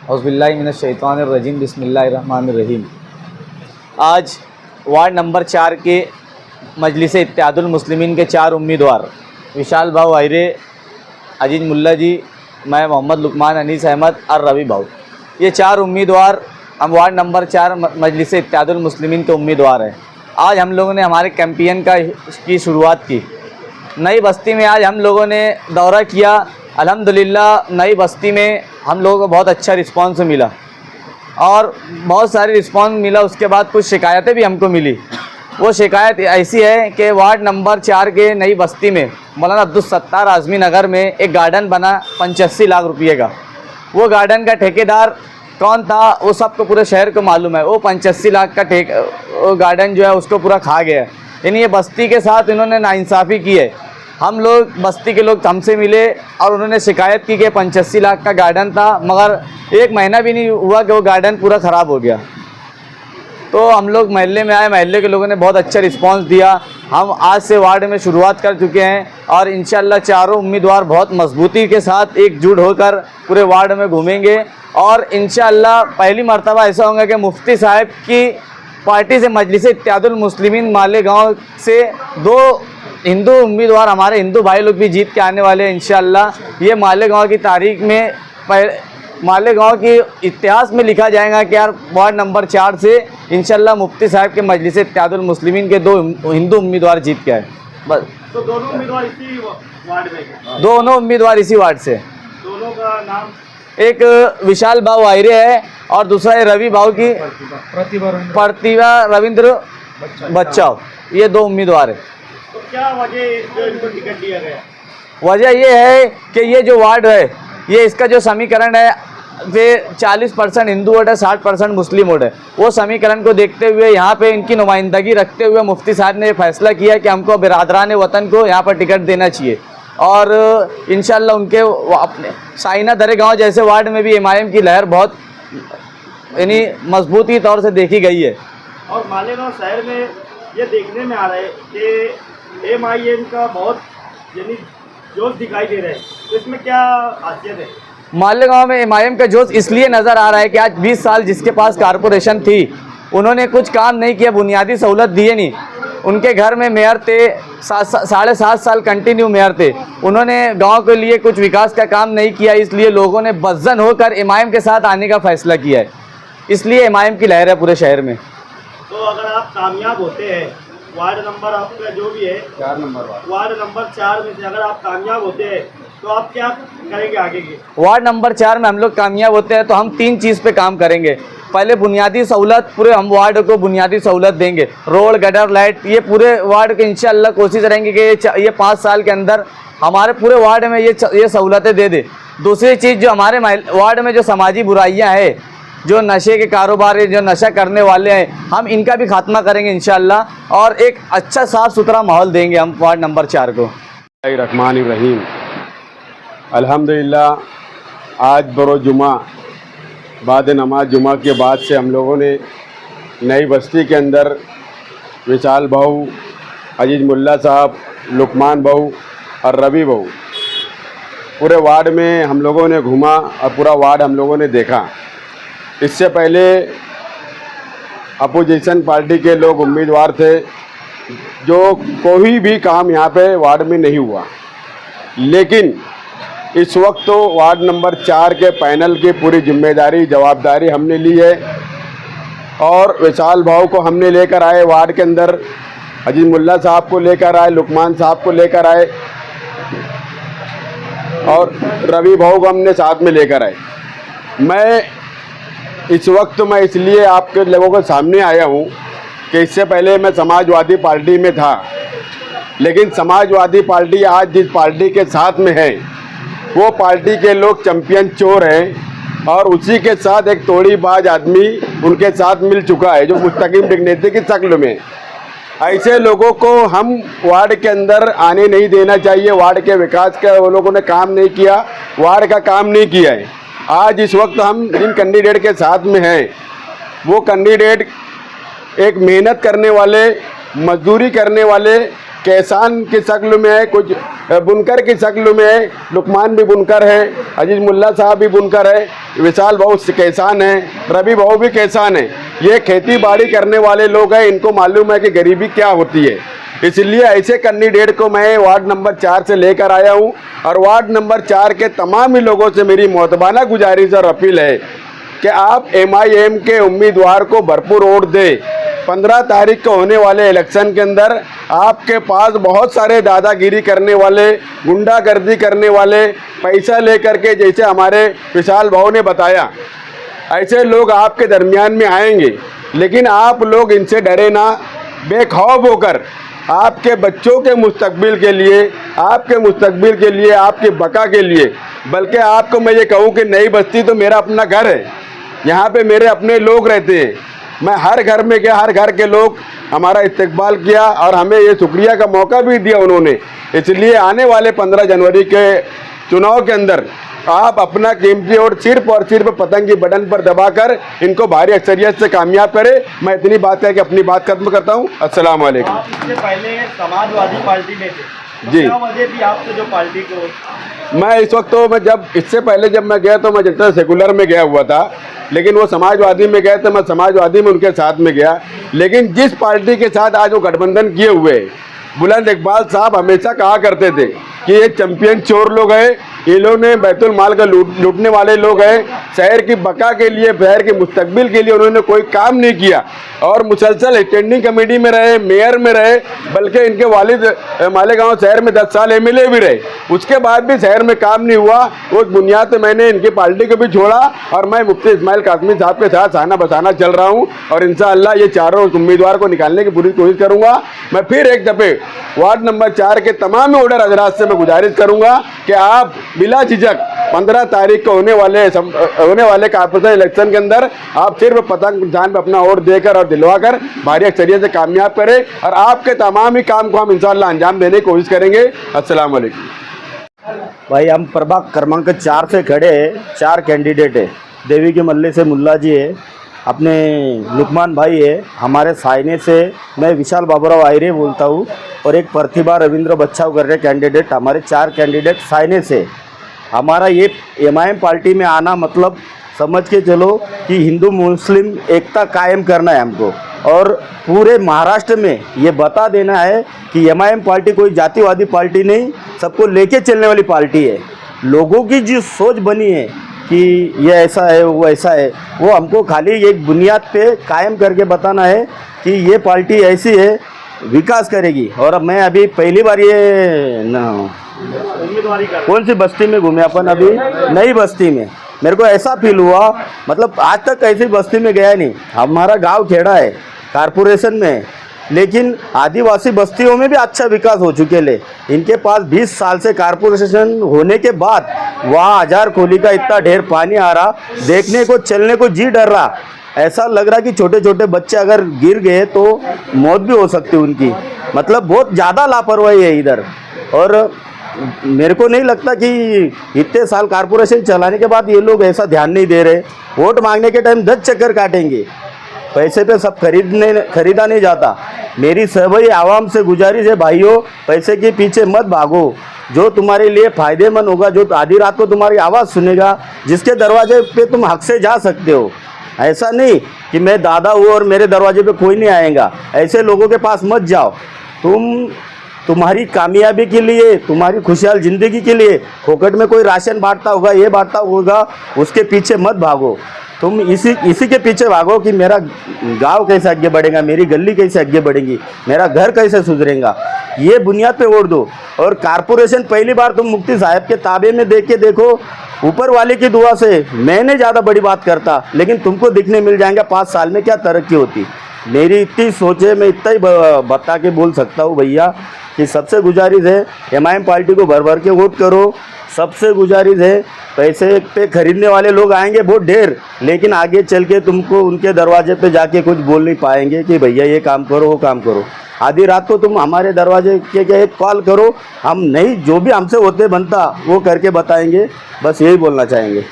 औज़ुबिल्लाहिमिनश्शैतानिर्रजीम बिस्मिल्लाहिर्रहमानिर्रहीम। आज ward number 4 के मजलिस इत्तेहादुल मुस्लिमीन के 4 उम्मीदवार विशाल भाऊ आयरे, अजीज मुल्ला जी, मैं मोहम्मद लुकमान अनीस अहमद और रवि भाऊ, ये 4 उम्मीदवार हम वार्ड नंबर 4 मजलिस इत्तेहादुल मुस्लिमीन के उम्मीदवार हैं। आज हम लोगों ने हमारे कैंपेन की शुरुआत की। नई बस्ती में आज हम लोगों ने दौरा किया। अल्हम्दुलिल्लाह नई बस्ती में हम लोगों को बहुत अच्छा रिस्पांस मिला और बहुत सारी रिस्पांस मिला। उसके बाद कुछ शिकायतें भी हमको मिली। वो शिकायत ऐसी है कि वार्ड नंबर 4 के नई बस्ती में मौलाना अब्दुल सत्तार आज़मी नगर में एक गार्डन बना 85 लाख रुपये का। वो गार्डन का ठेकेदार कौन था वो सबको पूरे शहर को मालूम है। वो 85 लाख का वो गार्डन जो है उसको पूरा खा गया है। यानी ये बस्ती के साथ इन्होंने नाइंसाफ़ी की है। हम लोग बस्ती के लोग हमसे मिले और उन्होंने शिकायत की कि 85 लाख का गार्डन था, मगर 1 महीना भी नहीं हुआ कि वो गार्डन पूरा ख़राब हो गया। तो हम लोग महल्ले में आए, महल्ले के लोगों ने बहुत अच्छा रिस्पांस दिया। हम आज से वार्ड में शुरुआत कर चुके हैं और इंशाअल्लाह चारों उम्मीदवार बहुत मजबूती के साथ एकजुट होकर पूरे वार्ड में घूमेंगे और इंशाअल्लाह पहली मर्तबा ऐसा होगा कि मुफ्ती साहब की पार्टी से मजलिस इत्तेहादुल मुस्लिमीन मालेगांव से 2 हिंदू उम्मीदवार हमारे हिंदू भाई लोग भी जीत के आने वाले हैं इंशाअल्लाह। ये मालेगांव की तारीख में मालेगांव की इतिहास में लिखा जाएगा कि यार वार्ड नंबर 4 से इंशाअल्लाह मुफ्ती साहब के मजलिस इत्तेहादुल मुस्लिमीन के 2 हिंदू उम्मीदवार जीत के आए। बस तो दोनों उम्मीदवार इसी वार्ड में? दोनों उम्मीदवार इसी वार्ड से। दोनों का नाम? एक विशाल भाऊ आयरे है और दूसरा है रवि भाऊ की प्रतिभा रविंद्र बच्चा। ये 2 उम्मीदवार है। तो क्या वजह इनको टिकट दिया गया? वजह ये है कि ये जो वार्ड है, ये इसका जो समीकरण है वे 40% हिंदू वोट है, 60% मुस्लिम वोट है। वो समीकरण को देखते हुए यहाँ पे इनकी नुमाइंदगी रखते हुए मुफ्ती साहब ने फैसला किया कि हमको बिरादरान वतन को यहाँ पर टिकट देना चाहिए और इंशाअल्लाह उनके अपने साइना दरे गाँव जैसे वार्ड में भी एमआईएम की लहर बहुत यानी मजबूती तौर से देखी गई है। और मालेगांव शहर में ये देखने में आ रहा है कि एमआईएम का बहुत यानी जोश दिखाई दे रहा है, तो इसमें क्या खासियत है? मालेगांव में एमआईएम का जोश इसलिए नज़र आ रहा है कि आज 20 साल जिसके पास कारपोरेशन थी उन्होंने कुछ काम नहीं किया, बुनियादी सहूलत दिए नहीं। उनके घर में मेयर थे, 7.5 साल कंटिन्यू मेयर थे, उन्होंने गांव के लिए कुछ विकास का काम नहीं किया। इसलिए लोगों ने बज़्ज़न होकर एमआईएम के साथ आने का फैसला किया है। इसलिए एमआईएम की लहर है पूरे शहर में। तो अगर आप कामयाब होते हैं, वार्ड नंबर आपका जो भी है 4 नंबर वार्ड नंबर 4 में से अगर आप कामयाब होते हैं तो आप क्या करेंगे आगे की? वार्ड नंबर 4 में हम लोग कामयाब होते हैं तो हम 3 चीज़ पे काम करेंगे। पहले बुनियादी सहूलत, पूरे हम वार्ड को बुनियादी सहूलत देंगे, रोड गटर लाइट, ये पूरे वार्ड के इंशाअल्लाह कोशिश रहेंगे कि ये 5 साल के अंदर हमारे पूरे वार्ड में ये सहूलतें दे दे। दूसरी चीज़ जो हमारे वार्ड में जो समाजी बुराइयाँ हैं, जो नशे के कारोबार है, जो नशा करने वाले हैं, हम इनका भी खात्मा करेंगे इंशाअल्लाह और एक अच्छा साफ़ सुथरा माहौल देंगे हम वार्ड नंबर 4 को। रहमानिर्रहीम। अल्हम्दुलिल्लाह आज बरोज़ जुमा बाद नमाज जुमा के बाद से हम लोगों ने नई बस्ती के अंदर विशाल भाऊ, अजीज मुल्ला साहब, लुकमान भाऊ और रवि भाऊ पूरे वार्ड में हम लोगों ने घूमा और पूरा वार्ड हम लोगों ने देखा। इससे पहले अपोजिशन पार्टी के लोग उम्मीदवार थे, जो कोई भी काम यहाँ पे वार्ड में नहीं हुआ, लेकिन इस वक्त तो वार्ड नंबर 4 के पैनल की पूरी जिम्मेदारी जवाबदारी हमने ली है और विशाल भाव को हमने लेकर आए वार्ड के अंदर, अजीज मुल्ला साहब को लेकर आए, लुकमान साहब को लेकर आए और रवि भाव को हमने साथ में लेकर आए। इस वक्त मैं इसलिए आपके लोगों के सामने आया हूँ कि इससे पहले मैं समाजवादी पार्टी में था, लेकिन समाजवादी पार्टी आज जिस पार्टी के साथ में है वो पार्टी के लोग चैंपियन चोर हैं और उसी के साथ एक तोड़ीबाज आदमी उनके साथ मिल चुका है जो मुस्तकिम डिग्नेटी की शक्ल में। ऐसे लोगों को हम वार्ड के अंदर आने नहीं देना चाहिए। वार्ड के विकास का वो लोगों ने काम नहीं किया, वार्ड का काम नहीं किया है। आज इस वक्त हम जिन कैंडिडेट के साथ में हैं वो कैंडिडेट एक मेहनत करने वाले, मजदूरी करने वाले, किसान की शक्ल में है, कुछ बुनकर की शक्ल में है। लुकमान भी बुनकर है अजीज मुल्ला साहब भी बुनकर है, विशाल भाऊ किसान हैं, रवि भाऊ भी किसान हैं। ये खेती बाड़ी करने वाले लोग हैं, इनको मालूम है कि गरीबी क्या होती है। इसलिए ऐसे कैंडिडेट को मैं वार्ड नंबर 4 से लेकर आया हूं और वार्ड नंबर 4 के तमाम ही लोगों से मेरी मोहतबाना गुजारिश और अपील है कि आप MIM के उम्मीदवार को भरपूर वोट दें। 15 तारीख को होने वाले इलेक्शन के अंदर आपके पास बहुत सारे दादागिरी करने वाले, गुंडागर्दी करने वाले, पैसा लेकर के, जैसे हमारे विशाल भाऊ ने बताया, ऐसे लोग आपके दरमियान में आएंगे। लेकिन आप लोग इनसे डरे ना, बेखौफ होकर आपके बच्चों के मुस्तकबिल के लिए, आपके मुस्तकबिल के लिए, आपके बका के लिए, बल्कि आपको मैं ये कहूँ कि नई बस्ती तो मेरा अपना घर है, यहाँ पे मेरे अपने लोग रहते हैं। मैं हर घर में गया, हर घर के लोग हमारा इस्तकबाल किया और हमें ये शुक्रिया का मौका भी दिया उन्होंने। इसलिए आने वाले 15 जनवरी के चुनाव के अंदर आप अपना कीमती वोट सिर्फ और सिर्फ पतंग की बटन पर दबाकर इनको भारी अक्सरियत से कामयाब करें। मैं इतनी बात करके अपनी बात खत्म करता हूँ। अस्सलाम वालेकुम। आप इससे पहले समाजवादी पार्टी में थे, जी। क्या वजह थी आपसे जो पार्टी को? मैं इस वक्त तो इससे पहले जब मैं गया तो मैं जनता सेकुलर में गया हुआ था, लेकिन वो समाजवादी में गए तो मैं समाजवादी में उनके साथ में गया। लेकिन जिस पार्टी के साथ आज वो गठबंधन किए हुए, बुलंद इकबाल साहब हमेशा कहा करते थे कि ये चैंपियन चोर लोग हैं, ये लोग ने बैतुल माल का लूटने वाले लोग हैं। शहर की बका के लिए, शहर के मुस्तकबिल के लिए उन्होंने कोई काम नहीं किया और मुसलसल स्टैंडिंग कमेटी में रहे, मेयर में रहे, बल्कि इनके वालिद मालेगांव शहर में 10 साल MLA भी रहे। उसके बाद भी शहर में काम नहीं हुआ। उस बुनियाद पर मैंने इनकी पार्टी को भी छोड़ा और मैं मुफ्ती इस्माइल कासमी साहब के साथ साना बसाना चल रहा हूँ और इंशाअल्लाह ये चारों उम्मीदवार को निकालने की पूरी कोशिश करूँगा। मैं फिर एक दफ़े वार्ड नंबर 4 के तमाम ऑर्डर हजरात से मैं गुजारिश करूँगा कि आप बिला झिझक 15 तारीख को होने वाले कॉर्पोरेशन इलेक्शन के अंदर आप सिर्फ पतंग जान पे अपना वोट देकर और दिलवाकर भारी अक्सरियत से कामयाब करें और आपके तमाम ही काम को हम इंशाअल्लाह अंजाम देने की कोशिश करेंगे। अस्सलाम वालेकुम। भाई हम प्रभाग क्रमांक 4 से खड़े हैं। 4 कैंडिडेट है। देवी के मल्ले से मुल्ला जी है, अपने लुकमान भाई है, हमारे साइने से मैं विशाल बाबूराव आयरे बोलता हूँ और एक प्रतिभा रविंद्र बच्चाव कर रहे कैंडिडेट। हमारे 4 कैंडिडेट साइने से। हमारा ये MIM पार्टी में आना मतलब समझ के चलो कि हिंदू मुस्लिम एकता कायम करना है हमको और पूरे महाराष्ट्र में ये बता देना है कि MIM पार्टी कोई जातिवादी पार्टी नहीं, सबको लेके चलने वाली पार्टी है। लोगों की जो सोच बनी है कि ये ऐसा है वो ऐसा है, वो हमको खाली एक बुनियाद पे कायम करके बताना है कि ये पार्टी ऐसी है, विकास करेगी। और अब मैं अभी पहली बार ये उम्मीदवारी कर कौन सी बस्ती में घूमे अपन, अभी नई बस्ती में। मेरे को ऐसा फील हुआ, मतलब आज तक ऐसी बस्ती में गया नहीं। हमारा गांव खेड़ा है, कारपोरेशन में, लेकिन आदिवासी बस्तियों में भी अच्छा विकास हो चुके ले। इनके पास 20 साल से कारपोरेशन होने के बाद वहाँ 1000 कोली का इतना ढेर पानी आ रहा, देखने को चलने को जी डर रहा। ऐसा लग रहा कि छोटे छोटे बच्चे अगर गिर गए तो मौत भी हो सकती उनकी। मतलब बहुत ज़्यादा लापरवाही है इधर। और मेरे को नहीं लगता कि इतने साल कारपोरेशन चलाने के बाद ये लोग ऐसा ध्यान नहीं दे रहे। वोट मांगने के टाइम 10 चक्कर काटेंगे। पैसे पे सब खरीदा नहीं जाता। मेरी सभी आवाम से गुजारिश है, भाइयों पैसे के पीछे मत भागो। जो तुम्हारे लिए फ़ायदेमंद होगा, जो आधी रात को तुम्हारी आवाज़ सुनेगा, जिसके दरवाजे पे तुम हक से जा सकते हो। ऐसा नहीं कि मैं दादा हूँ और मेरे दरवाजे पे कोई नहीं आएगा, ऐसे लोगों के पास मत जाओ। तुम्हारी कामयाबी के लिए, तुम्हारी खुशहाल ज़िंदगी के लिए फोकट में कोई राशन बांटता होगा, ये बांटता होगा, उसके पीछे मत भागो। तुम इसी के पीछे भागो कि मेरा गांव कैसे आगे बढ़ेगा, मेरी गली कैसे आगे बढ़ेगी, मेरा घर कैसे सुधरेगा। ये बुनियाद पे वोट दो। और कारपोरेशन पहली बार तुम मुफ्ती साहब के ताबे में देख के देखो, ऊपर वाले की दुआ से। मैंने ज़्यादा बड़ी बात करता, लेकिन तुमको दिखने मिल जाएगा 5 साल में क्या तरक्की होती। मेरी इतनी सोच है, मैं इतना ही बता के बोल सकता हूँ भैया कि सबसे गुजारिश है MIM पार्टी को भर भर के वोट करो। सबसे गुजारिश है, पैसे पे खरीदने वाले लोग आएंगे बहुत ढेर, लेकिन आगे चल के तुमको उनके दरवाजे पे जाके कुछ बोल नहीं पाएंगे कि भैया ये काम करो वो काम करो। आधी रात को तुम हमारे दरवाजे के एक कॉल करो, हम नहीं जो भी हमसे होते बनता वो करके बताएंगे। बस यही बोलना चाहेंगे।